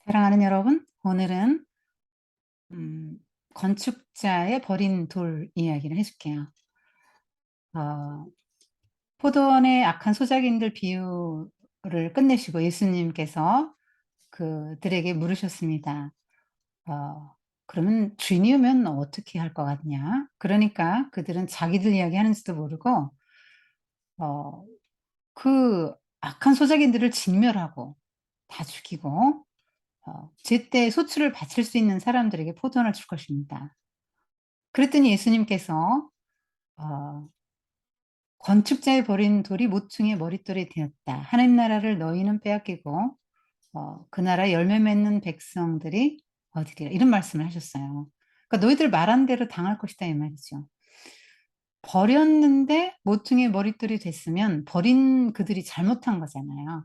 사랑하는 여러분, 오늘은 음, 건축자의 버린 돌 이야기를 해줄게요. 어, 포도원의 악한 소작인들 비유를 끝내시고 예수님께서 그들에게 물으셨습니다. 그러면 주인이면 어떻게 할 것 같냐? 그러니까 그들은 자기들 이야기 하는지도 모르고 어, 그 악한 소작인들을 진멸하고 다 죽이고 제때 소출을 바칠 수 있는 사람들에게 포도원을 줄 것입니다. 그랬더니 예수님께서 어, 건축자의 버린 돌이 모퉁이의 머릿돌이 되었다. 하나님 나라를 너희는 빼앗기고 그 나라 열매 맺는 백성들이 얻으리라. 이런 말씀을 하셨어요. 그러니까 너희들 말한 대로 당할 것이다 이 말이죠. 버렸는데 모퉁이의 머릿돌이 됐으면 버린 그들이 잘못한 거잖아요.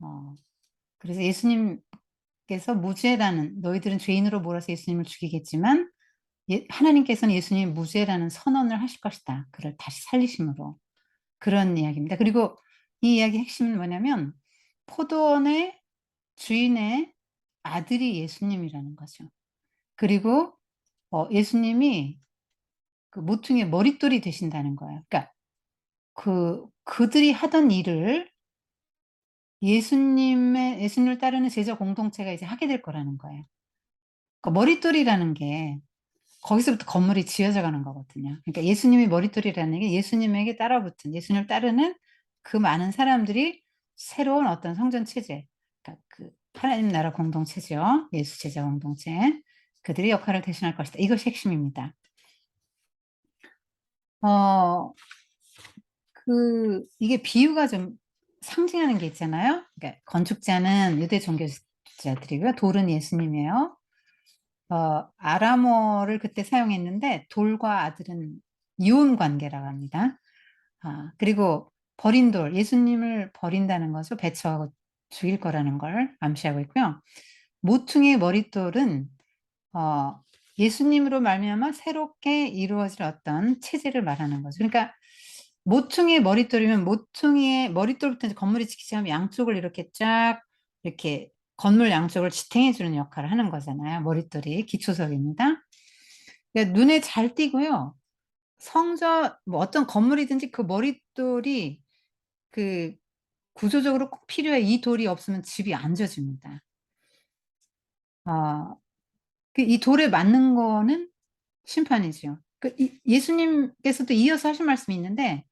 어, 그래서 예수님께서 무죄라는, 너희들은 죄인으로 몰아서 예수님을 죽이겠지만 하나님께서는 예수님이 무죄라는 선언을 하실 것이다. 그를 다시 살리심으로. 그런 이야기입니다. 그리고 이 이야기의 핵심은 뭐냐면 포도원의 주인의 아들이 예수님이라는 거죠. 그리고 예수님이 그 모퉁이의 머릿돌이 되신다는 거예요. 그러니까 그들이 하던 일을 예수님을 따르는 제자 공동체가 이제 하게 될 거라는 거예요. 그러니까 머릿돌이라는 게 거기서부터 건물이 지어져 가는 거거든요. 그러니까 예수님이 머릿돌이라는 게 예수님에게 따라붙은, 예수님을 따르는 그 많은 사람들이 새로운 어떤 성전 체제, 그러니까 그 하나님 나라 공동체죠. 예수 제자 공동체. 그들의 역할을 대신할 것이다. 이것이 핵심입니다. 어, 이게 비유가 좀 상징하는 게 있잖아요. 그러니까 건축자는 유대 종교자들이고요. 돌은 예수님이에요. 아람어를 그때 사용했는데 돌과 아들은 이혼 관계라고 합니다. 그리고 버린 돌, 예수님을 버린다는 거죠. 배척하고 죽일 거라는 걸 암시하고 있고요. 모퉁이의 머릿돌은 예수님으로 말미암아 새롭게 이루어질 어떤 체제를 말하는 거죠. 그러니까 모퉁이의 머릿돌이면 모퉁이의 머릿돌부터 이제 건물이 지키자면 양쪽을 이렇게 쫙 이렇게 건물 양쪽을 지탱해 주는 역할을 하는 거잖아요. 머릿돌이 기초석입니다. 그러니까 눈에 잘 띄고요. 성전 뭐 어떤 건물이든지 그 머릿돌이 그 구조적으로 꼭 필요해. 이 돌이 없으면 집이 안 져집니다. 어 이 돌에 맞는 거는 심판이죠. 예수님께서도 이어서 하신 말씀이 있는데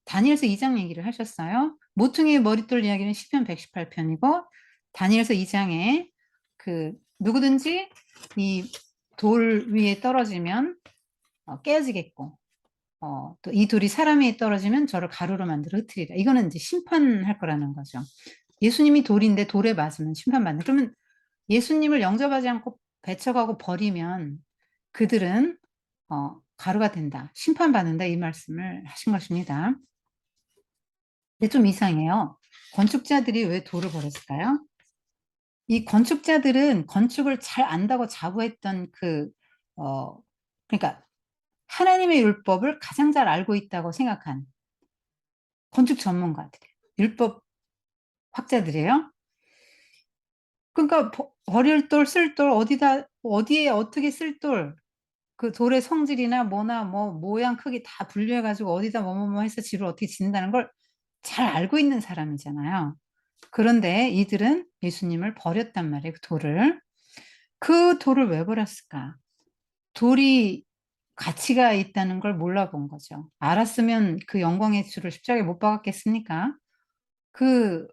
다니엘서 2장 얘기를 하셨어요. 모퉁이의 머릿돌 이야기는 시편 118편이고 다니엘서 2장에 누구든지 이 돌 위에 떨어지면 깨어지겠고 또 이 돌이 사람 위에 떨어지면 저를 가루로 만들어 흩트리라. 이거는 이제 심판할 거라는 거죠. 예수님이 돌인데 돌에 맞으면 심판받는. 그러면 예수님을 영접하지 않고 배척하고 버리면 그들은 가루가 된다. 심판받는다. 이 말씀을 하신 것입니다. 근데 좀 이상해요. 건축자들이 왜 돌을 버렸을까요? 이 건축자들은 건축을 잘 안다고 자부했던 그러니까 하나님의 율법을 가장 잘 알고 있다고 생각한 건축 전문가들이에요. 율법 학자들이에요. 그러니까 버릴 돌, 쓸 돌, 어디에 어떻게 쓸 돌, 그 돌의 성질이나 뭐나 뭐 모양 크기 다 분류해가지고 어디다 뭐뭐뭐 해서 집을 어떻게 짓는다는 걸 잘 알고 있는 사람이잖아요. 그런데 이들은 예수님을 버렸단 말이에요, 그 돌을. 그 돌을 왜 버렸을까? 돌이 가치가 있다는 걸 몰라본 거죠. 알았으면 그 영광의 주를 십자가에 못 박았겠습니까? 그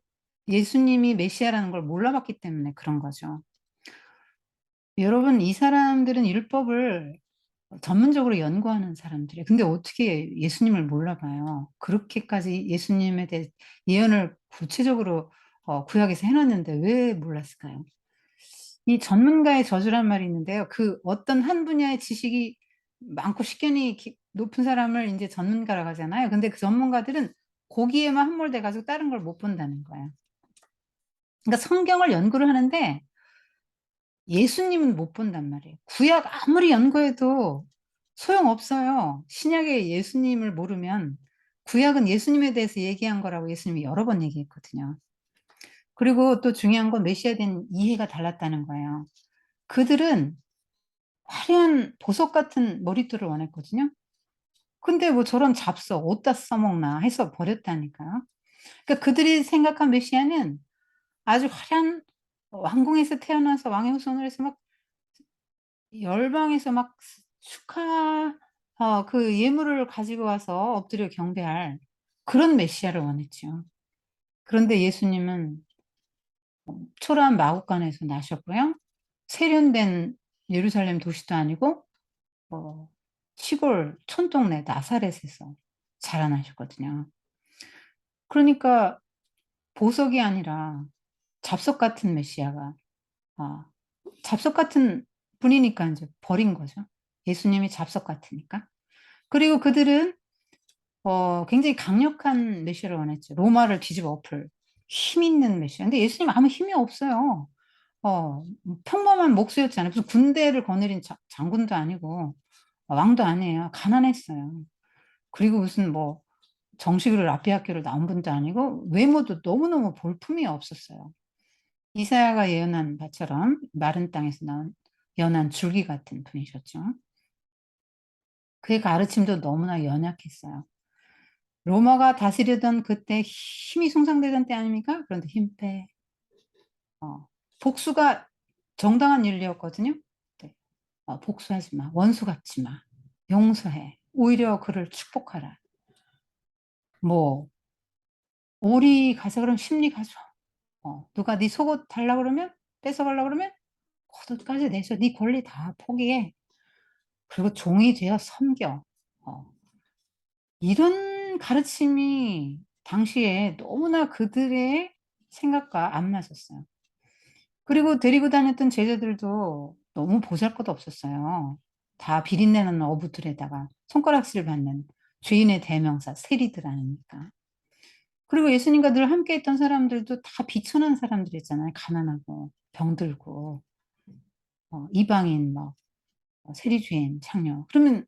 예수님이 메시아라는 걸 몰라봤기 때문에 그런 거죠. 여러분, 이 사람들은 율법을 전문적으로 연구하는 사람들이에요. 근데 어떻게 예수님을 몰라봐요? 그렇게까지 예수님에 대해 예언을 구체적으로 구약에서 해놨는데 왜 몰랐을까요? 이 전문가의 저주란 말이 있는데요. 그 어떤 한 분야의 지식이 많고 식견이 높은 사람을 이제 전문가라고 하잖아요. 근데 그 전문가들은 거기에만 함몰돼 가지고 다른 걸 못 본다는 거예요. 그러니까 성경을 연구를 하는데 예수님은 못 본단 말이에요. 구약 아무리 연구해도 소용없어요. 신약의 예수님을 모르면 구약은 예수님에 대해서 얘기한 거라고 예수님이 여러 번 얘기했거든요. 그리고 또 중요한 건 메시아에 대한 이해가 달랐다는 거예요. 그들은 화려한 보석 같은 머릿돌을 원했거든요. 근데 뭐 저런 잡석 어디다 써먹나 해서 버렸다니까요. 그러니까 그들이 생각한 메시아는 아주 화려한 왕궁에서 태어나서 왕의 후손으로 해서 막 열방에서 막 축하 그 예물을 가지고 와서 엎드려 경배할 그런 메시아를 원했죠. 그런데 예수님은 초라한 마구간에서 나셨고요. 세련된 예루살렘 도시도 아니고 뭐 시골 촌동네 나사렛에서 자라나셨거든요. 그러니까 보석이 아니라 잡석 같은 메시아가 아 잡석 같은 분이니까 인제 버린 거죠. 예수님이 잡석 같으니까. 그리고 그들은 굉장히 강력한 메시아를 원했죠. 로마를 뒤집어 엎을 힘 있는 메시아. 근데 예수님은 아무 힘이 없어요. 평범한 목수였잖아요. 무슨 군대를 거느린 장군도 아니고 왕도 아니에요. 가난했어요. 그리고 무슨 뭐 정식으로 라삐 학교를 나온 분도 아니고 외모도 너무너무 볼품이 없었어요. 이사야가 예언한 바처럼 마른 땅에서 나온 연한 줄기 같은 분이셨죠. 그의 가르침도 너무나 연약했어요. 로마가 다스리던 그때 힘이 숭상되던 때 아닙니까? 그런데 "힘 빼." 복수가 정당한 윤리였거든요. 네. "복수하지 마. 원수 갚지 마. 용서해. 오히려 그를 축복하라." 뭐 "오리 가서 그러면 십리 가져." 누가 네 속옷 달라 그러면 뺏어가려고 그러면 겉옷까지 내서 네 권리 다 포기해. 그리고 종이 되어 섬겨. 어 이런 가르침이 당시에 너무나 그들의 생각과 안 맞았어요. 그리고 데리고 다녔던 제자들도 너무 보잘것없었어요. 다 비린내 나는 어부들에다가 손가락질 받는 죄인의 대명사 세리들 아닙니까. 그리고 예수님과 늘 함께 했던 사람들도 다 비천한 사람들이었잖아요. 가난하고 병들고 이방인 막 세리주인, 창녀. 그러면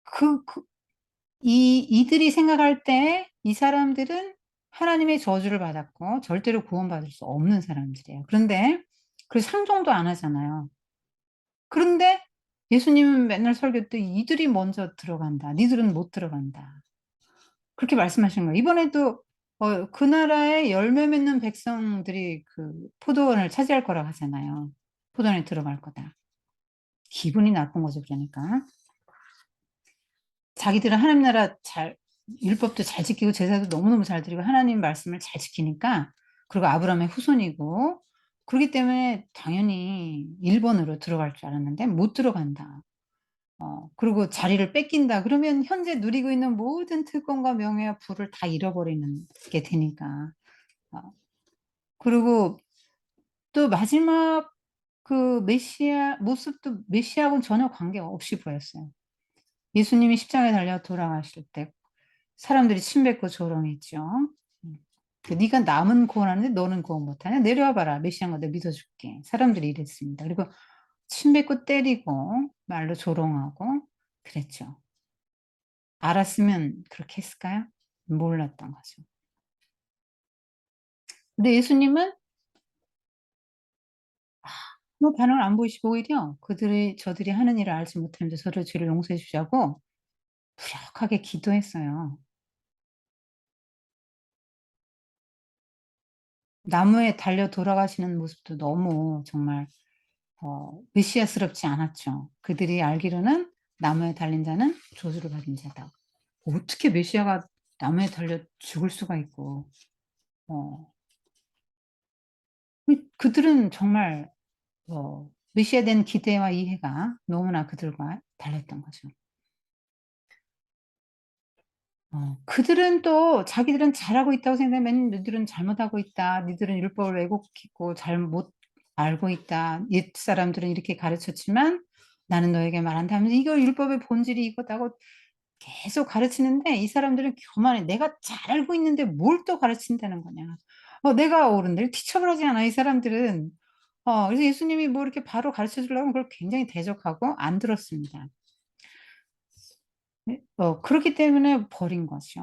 그 이들이 생각할 때 이 사람들은 하나님의 저주를 받았고 절대로 구원받을 수 없는 사람들이에요. 그런데 상종도 안 하잖아요. 그런데 예수님은 맨날 설교 때 "이들이 먼저 들어간다. 니들은 못 들어간다." 그렇게 말씀하신 거예요. 이번에도 그 나라의 열매 맺는 백성들이 그 포도원을 차지할 거라고 하잖아요. "포도원에 들어갈 거다." 기분이 나쁜 거죠 그러니까. 자기들은 하나님 나라 잘 율법도 잘 지키고 제사도 너무너무 잘 드리고 하나님 말씀을 잘 지키니까 그리고 아브라함의 후손이고 그러기 때문에 당연히 1 번으로 들어갈 줄 알았는데 못 들어간다. 그리고 자리를 뺏긴다 그러면 현재 누리고 있는 모든 특권과 명예와 부를 다 잃어버리는 게 되니까. 어 그리고 또 마지막 그 메시아 모습도 메시아하고는 전혀 관계없이 보였어요. 예수님이 십자가에 달려 돌아가실 때 사람들이 침뱉고 조롱했죠. 음. "네가 남은 구원하는데 너는 구원 못하냐? 내려와 봐라. 메시아인 거 내가 믿어 줄게." 사람들이 이랬습니다. 그리고 침뱉고 때리고 말로 조롱하고 그랬죠. 알았으면 그렇게 했을까요? 몰랐던 거죠. 근데 예수님은 아무 반응을 안 보이시고 오히려 저들이 하는 일을 알지 못하는데 저를 죄를 용서해 주자고 무력하게 기도했어요. 나무에 달려 돌아가시는 모습도 너무 정말 메시아스럽지 않았죠. 그들이 알기로는 나무에 달린 자는 저주를 받은 자다. 어떻게 메시아가 나무에 달려 죽을 수가 있고 어 그들은 정말 메시아에 대한 기대와 이해가 너무나 그들과 달랐던 거죠. 그들은 또 자기들은 잘하고 있다고 생각하면 "너희들은 잘못하고 있다. 니들은 율법을 왜곡했고 잘못 알고 있다. 옛사람들은 이렇게 가르쳤지만 나는 너에게 말한다." 하면서 이거 율법의 본질이 이거다고 계속 가르치는데 이 사람들은 교만해. 내가 잘 알고 있는데 뭘 또 가르친다는 거냐. 내가 옳은데 티처블하지 않아 이 사람들은. 그래서 예수님이 뭐 이렇게 바로 가르쳐 주려고 하면 그걸 굉장히 대적하고 안 들었습니다. 네. 그렇기 때문에 버린 거죠.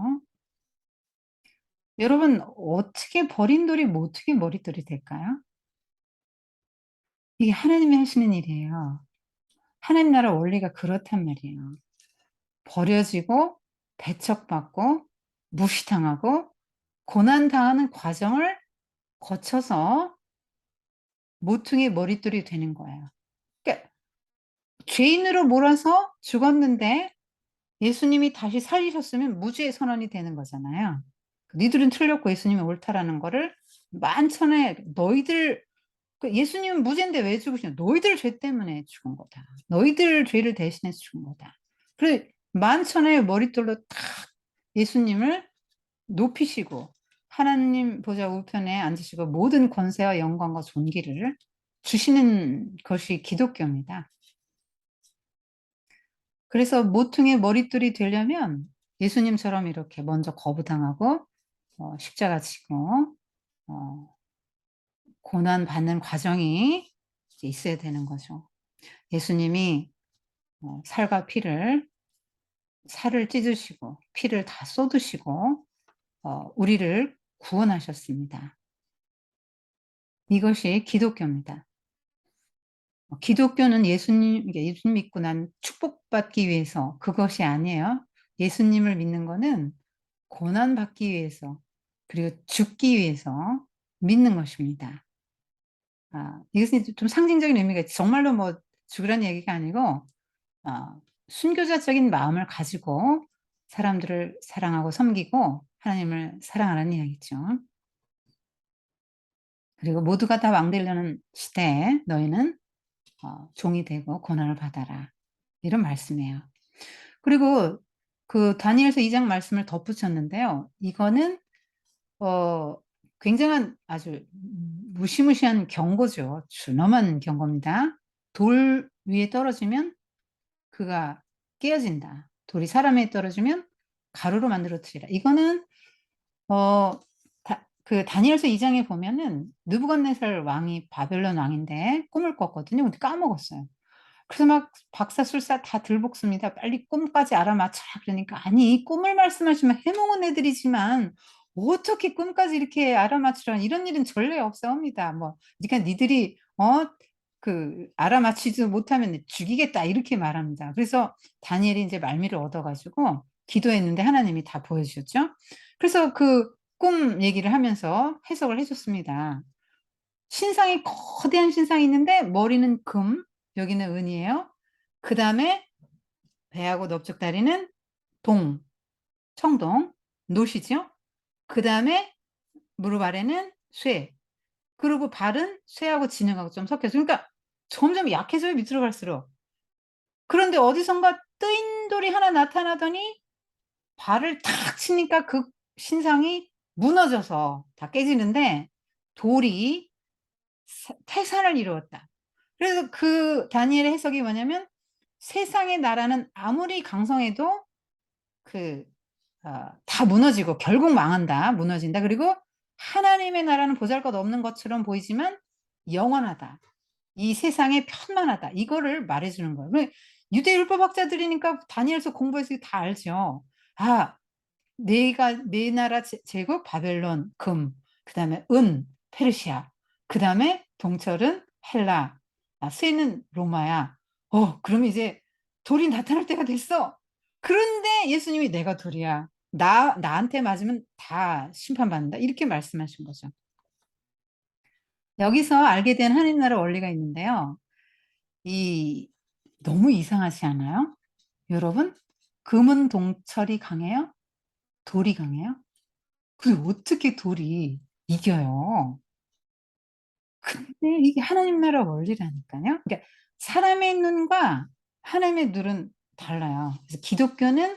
여러분 어떻게 버린 돌이 뭐 어떻게 머릿돌이 될까요? 이게 하나님이 하시는 일이에요. 하나님 나라 원리가 그렇단 말이에요. 버려지고 배척받고 무시당하고 고난당하는 과정을 거쳐서 모퉁이의 머릿돌이 되는 거예요. 그러니까 죄인으로 몰아서 죽었는데 예수님이 다시 살리셨으면 무죄의 선언이 되는 거잖아요. "니들은 틀렸고 예수님이 옳다."라는 거를 만천에 너희들 예수님은 무죄인데 왜 죽으시냐. "너희들 죄 때문에 죽은 거다. 너희들 죄를 대신해서 죽은 거다." 그래 만천의 머릿돌로 탁 예수님을 높이시고 하나님 보좌 우편에 앉으시고 모든 권세와 영광과 존귀를 주시는 것이 기독교입니다. 그래서 모퉁이의 머릿돌이 되려면 예수님처럼 이렇게 먼저 거부당하고 십자가 지고 어 고난 받는 과정이 이제 있어야 되는 거죠. 예수님이 살과 피를 살을 찢으시고 피를 다 쏟으시고 우리를 구원하셨습니다. 이것이 기독교입니다. 기독교는 예수님 믿고 난 축복받기 위해서 그것이 아니에요. 예수님을 믿는 거는 고난받기 위해서 그리고 죽기 위해서 믿는 것입니다. 이것은 좀 상징적인 의미가 정말로 뭐 죽으라는 얘기가 아니고 순교자적인 마음을 가지고 사람들을 사랑하고 섬기고 하나님을 사랑하라는 이야기죠. 그리고 "모두가 다 왕 되려는 시대에 너희는 종이 되고 고난을 받아라." 이런 말씀이에요. 그리고 그 다니엘서 2장 말씀을 덧붙였는데요. 이거는 어 굉장한 아주 무시무시한 경고죠. 준엄한 경고입니다. "돌 위에 떨어지면 그가 깨어진다. 돌이 사람 위에 떨어지면 가루로 만들어뜨리라." 이거는 어 그 다니엘서 2 장에 보면은 느부갓네살 왕이 바벨론 왕인데 꿈을 꿨거든요. 근데 까먹었어요. 그래서 막 박사술사 다 들볶습니다. "빨리 꿈까지 알아맞혀라." 그러니까 "아니 꿈을 말씀하시면 해몽은 해 드리지만 어떻게 꿈까지 이렇게 알아맞히라. 이런 일은 전례 없사옵니다." 뭐 그러니까 "니들이 알아맞히지도 못하면 죽이겠다." 이렇게 말합니다. 그래서 다니엘이 인제 말미를 얻어 가지고 기도했는데 하나님이 다 보여주셨죠. 그래서 그 꿈 얘기를 하면서 해석을 해 줬습니다. 신상이 거대한 신상이 있는데 머리는 금, 여기는 은이에요. 그다음에 배하고 넓적다리는 동, 청동, 노시죠. 그다음에 무릎 아래는 쇠, 그리고 발은 쇠하고 진흙하고 좀 섞여서 그러니까 점점 약해져요 밑으로 갈수록. 그런데 어디선가 뜨인 돌이 하나 나타나더니 발을 탁 치니까 그 신상이 무너져서 다 깨지는데 돌이 태산을 이루었다. 그래서 그 다니엘의 해석이 뭐냐면 세상의 나라는 아무리 강성해도 그 다 무너지고 결국 망한다. 무너진다. 그리고 하나님의 나라는 보잘것없는 것처럼 보이지만 영원하다. 이 세상에 편만하다. 이거를 말해 주는 거예요. 유대 율법학자들이니까 다니엘서 공부해서 다 알죠. 아 네 나라 제국 바벨론 금, 그다음에 은 페르시아, 그다음에 동철은 헬라, 쇠는 로마야. 그러면 이제 돌이 나타날 때가 됐어. 그런데 예수님이 "내가 돌이야. 나한테 맞으면 다 심판받는다." 이렇게 말씀하신 거죠. 여기서 알게 된 하나님 나라 원리가 있는데요. 이 너무 이상하지 않아요? 여러분? 금은 동철이 강해요? 돌이 강해요? 근데 어떻게 돌이 이겨요? 근데 이게 하나님 나라 원리라니까요. 그러니까 사람의 눈과 하나님의 눈은 달라요. 그래서 기독교는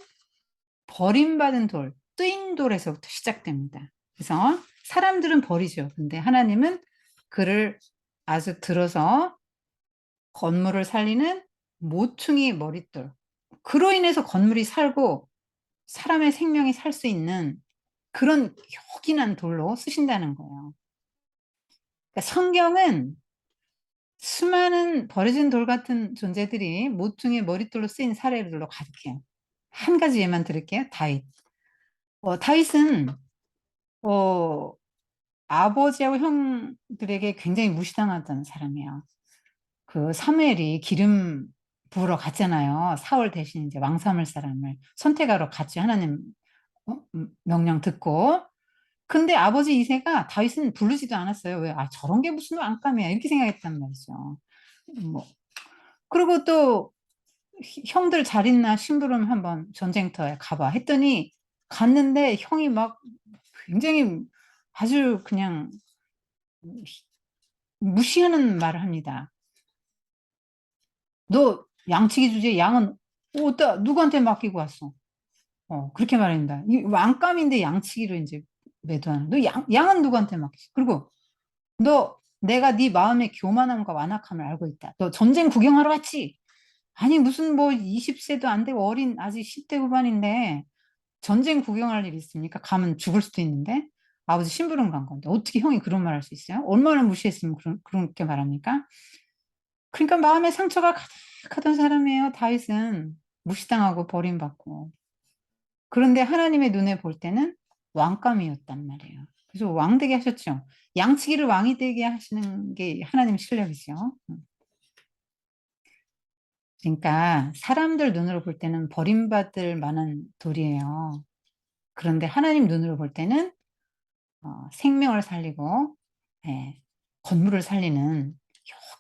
버림받은 돌, 뜨인 돌에서부터 시작됩니다. 그래서 사람들은 버리죠. 근데 하나님은 그를 아주 들어서 건물을 살리는 모퉁이 머릿돌. 그로 인해서 건물이 살고 사람의 생명이 살 수 있는 그런 요긴한 돌로 쓰신다는 거예요. 그러니까 성경은 수많은 버려진 돌 같은 존재들이 모퉁이의 머릿돌로 쓰인 사례들로 가득해요. 한 가지 예만 들을게요. 다윗. 다윗은 어, 아버지하고 형들에게 굉장히 무시당하던 사람이에요. 그 사무엘이 기름 부으러 갔잖아요. 사울 대신 이제 왕 삼을 사람을 선택하러 갔죠. 하나님 명령 듣고. 근데 아버지 이세가 다윗은 부르지도 않았어요. 왜? 아, 저런 게 무슨 왕감이야. 이렇게 생각했단 말이죠. 뭐. 그리고 또 형들 잘 있나 심부름 한번 전쟁터에 가봐 했더니 갔는데 형이 막 굉장히 아주 그냥 무시하는 말을 합니다. 너 양치기 주제 양은 어디다 누구한테 맡기고 왔어? 그렇게 말합니다. 이 왕감인데 양치기로 이제 매도하는. 너 양은 누구한테 맡겼어? 그리고 너 내가 네 마음의 교만함과 완악함을 알고 있다. 너 전쟁 구경하러 왔지? 아니 무슨 뭐 20세도 안 되고 어린 아직 10대 후반인데 전쟁 구경할 일이 있습니까? 가면 죽을 수도 있는데 아버지 심부름 간 건데 어떻게 형이 그런 말 할 수 있어요? 얼마나 무시했으면 그렇게 말합니까? 그러니까 마음에 상처가 가득하던 사람이에요. 다윗은 무시당하고 버림받고. 그런데 하나님의 눈에 볼 때는 왕감이었단 말이에요. 그래서 왕 되게 하셨죠. 양치기를 왕이 되게 하시는 게 하나님 실력이죠. 그러니까 사람들 눈으로 볼 때는 버림받을 만한 돌이에요. 그런데 하나님 눈으로 볼 때는 생명을 살리고 예, 건물을 살리는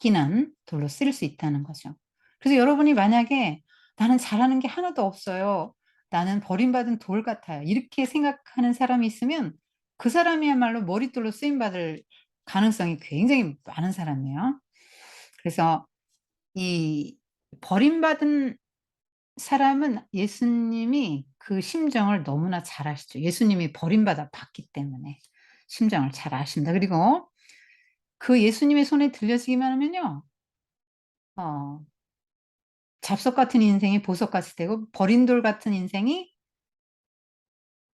요긴한 돌로 쓰일 수 있다는 거죠. 그래서 여러분이 만약에 나는 잘하는 게 하나도 없어요. 나는 버림받은 돌 같아요. 이렇게 생각하는 사람이 있으면 그 사람이야말로 머릿돌로 쓰임받을 가능성이 굉장히 많은 사람이에요. 그래서 이 버림받은 사람은 예수님이 그 심정을 너무나 잘 아시죠. 예수님이 버림받아 봤기 때문에 심정을 잘 아신다. 그리고 그 예수님의 손에 들려지기만 하면요. 어 잡석 같은 인생이 보석같이 되고 버린 돌 같은 인생이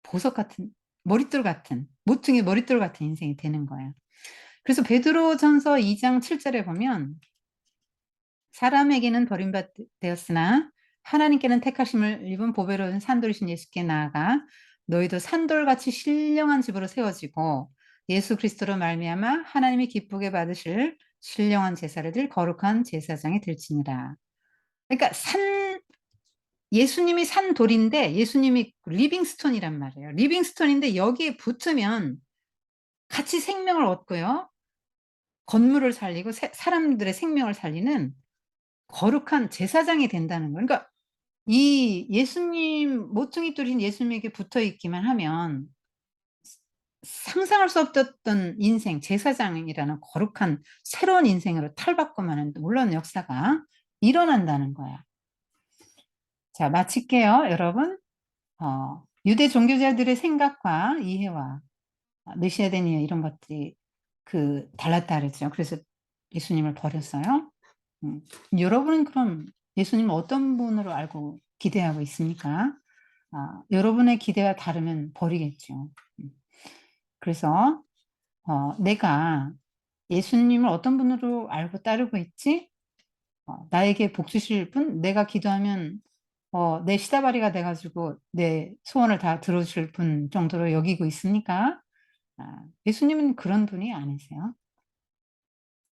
보석 같은 머릿돌 같은 모퉁이 머릿돌 같은 인생이 되는 거예요. 그래서 베드로전서 2장 7 절에 보면 사람에게는 버림받되었으나 하나님께는 택하심을 입은 보배로운 산돌이신 예수께 나아가 너희도 산돌같이 신령한 집으로 세워지고 예수 그리스도로 말미암아 하나님이 기쁘게 받으실 신령한 제사를 드릴 거룩한 제사장이 될지니라. 그러니까 예수님이 산돌인데 예수님이 리빙스톤이란 말이에요. 리빙스톤인데 여기에 붙으면 같이 생명을 얻고요. 건물을 살리고 사람들의 생명을 살리는 거룩한 제사장이 된다는 거예요. 그러니까 이 예수님 모퉁이 돌인 예수님에게 붙어 있기만 하면 상상할 수 없었던 인생, 제사장이라는 거룩한 새로운 인생으로 탈바꿈하는 놀라운 역사가 일어난다는 거야. 자, 마칠게요, 여러분. 유대 종교자들의 생각과 이해와 메시아 된 이해 이런 것들이 달랐다 그랬죠. 그래서 예수님을 버렸어요. 여러분은 그럼 예수님을 어떤 분으로 알고 기대하고 있습니까? 여러분의 기대와 다르면 버리겠죠. 그래서 내가 예수님을 어떤 분으로 알고 따르고 있지? 나에게 복 주실 분? 내가 기도하면 내 시다바리가 돼 가지고 내 소원을 다 들어줄 분 정도로 여기고 있습니까? 예수님은 그런 분이 아니세요.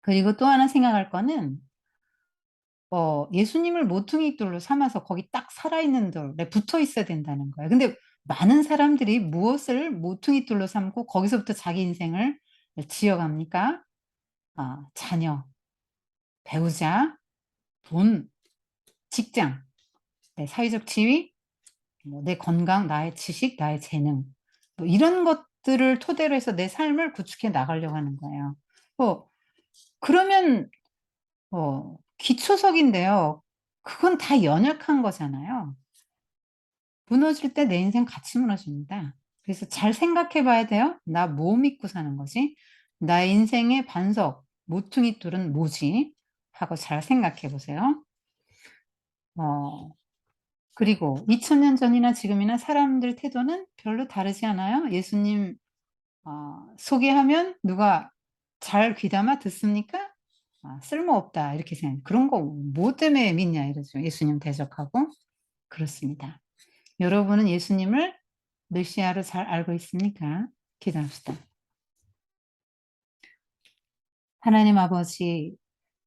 그리고 또 하나 생각할 거는 예수님을 모퉁이 돌로 삼아서 거기 딱 살아있는 돌에 붙어 있어야 된다는 거예요. 근데 많은 사람들이 무엇을 모퉁이 돌로 삼고 거기서부터 자기 인생을 지어갑니까? 자녀, 배우자, 돈, 직장, 내 사회적 지위, 뭐 내 건강, 나의 지식, 나의 재능 뭐 이런 것들을 토대로 해서 내 삶을 구축해 나가려고 하는 거예요. 뭐 그러면 기초석인데요. 그건 다 연약한 거잖아요. 무너질 때 내 인생 같이 무너집니다. 그래서 잘 생각해 봐야 돼요. '나 뭐 믿고 사는 거지? 나의 인생의 반석, 모퉁이 돌은 뭐지?' 하고 잘 생각해 보세요. 어 그리고 2000년 전이나 지금이나 사람들 태도는 별로 다르지 않아요? 예수님 소개하면 누가 잘 귀담아 듣습니까? '쓸모없다.' 이렇게 생각 "그런 거 뭐 때문에 믿냐." 이러죠. 예수님 대적하고. 그렇습니다. 여러분은 예수님을 메시아로 잘 알고 있습니까? 기도합시다. 하나님 아버지,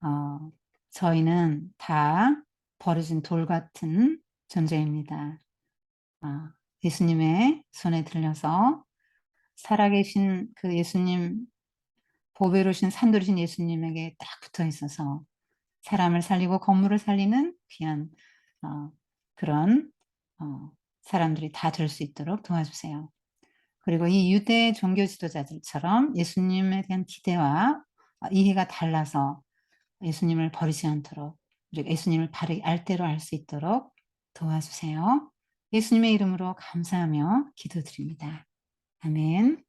어 저희는 다 버려진 돌 같은 존재입니다. 아 예수님의 손에 들려서 살아계신 그 예수님, 보배로우신 산돌이신 예수님에게 딱 붙어 있어서 사람을 살리고 건물을 살리는 귀한 어 그런 어 사람들이 다 될 수 있도록 도와주세요. 그리고 이 유대 종교 지도자들처럼 예수님에 대한 기대와 이해가 달라서 예수님을 버리지 않도록, 우리가 예수님을 바르게 알 대로 알 수 있도록 도와주세요. 예수님의 이름으로 감사하며 기도드립니다. 아멘.